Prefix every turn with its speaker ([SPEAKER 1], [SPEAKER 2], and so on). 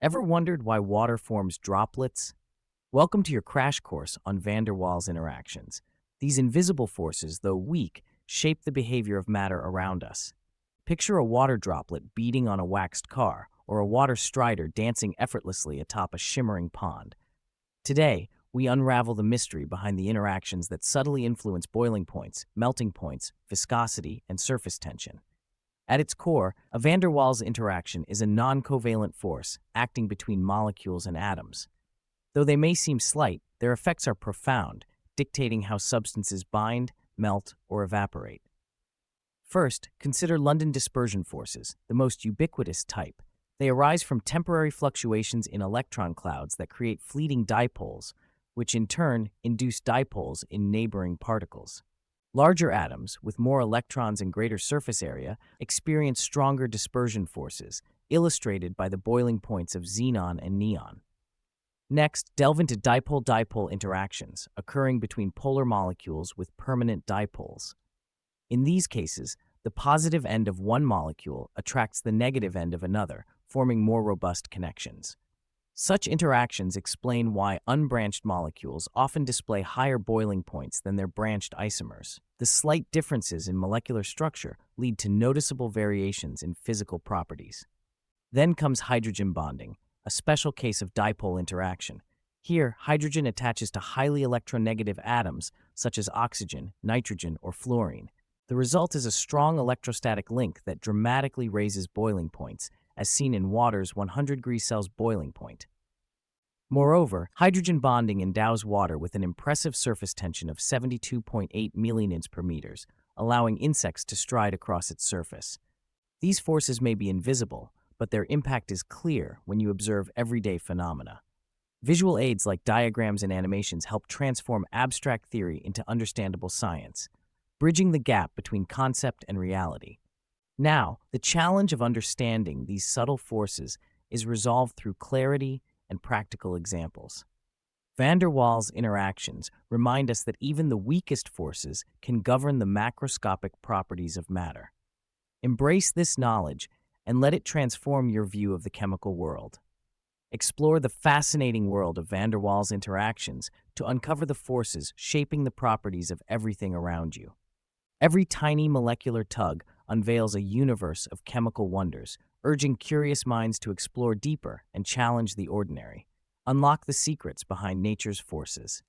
[SPEAKER 1] Ever wondered why water forms droplets? Welcome to your crash course on van der Waals interactions. These invisible forces, though weak, shape the behavior of matter around us. Picture a water droplet beating on a waxed car, or a water strider dancing effortlessly atop a shimmering pond. Today, we unravel the mystery behind the interactions that subtly influence boiling points, melting points, viscosity, and surface tension. At its core, a van der Waals interaction is a non-covalent force acting between molecules and atoms. Though they may seem slight, their effects are profound, dictating how substances bind, melt, or evaporate. First, consider London dispersion forces, the most ubiquitous type. They arise from temporary fluctuations in electron clouds that create fleeting dipoles, which in turn induce dipoles in neighboring particles. Larger atoms, with more electrons and greater surface area, experience stronger dispersion forces, illustrated by the boiling points of xenon and neon. Next, delve into dipole-dipole interactions, occurring between polar molecules with permanent dipoles. In these cases, the positive end of one molecule attracts the negative end of another, forming more robust connections. Such interactions explain why unbranched molecules often display higher boiling points than their branched isomers. The slight differences in molecular structure lead to noticeable variations in physical properties. Then comes hydrogen bonding, a special case of dipole interaction. Here, hydrogen attaches to highly electronegative atoms such as oxygen, nitrogen, or fluorine. The result is a strong electrostatic link that dramatically raises boiling points, as seen in water's 100°C boiling point. Moreover, hydrogen bonding endows water with an impressive surface tension of 72.8 millinewtons per meters, allowing insects to stride across its surface. These forces may be invisible, but their impact is clear when you observe everyday phenomena. Visual aids like diagrams and animations help transform abstract theory into understandable science, bridging the gap between concept and reality. Now, the challenge of understanding these subtle forces is resolved through clarity and practical examples. Van der Waals interactions remind us that even the weakest forces can govern the macroscopic properties of matter. Embrace this knowledge and let it transform your view of the chemical world. Explore the fascinating world of van der Waals interactions to uncover the forces shaping the properties of everything around you. Every tiny molecular tug unveils a universe of chemical wonders, urging curious minds to explore deeper and challenge the ordinary. Unlock the secrets behind nature's forces.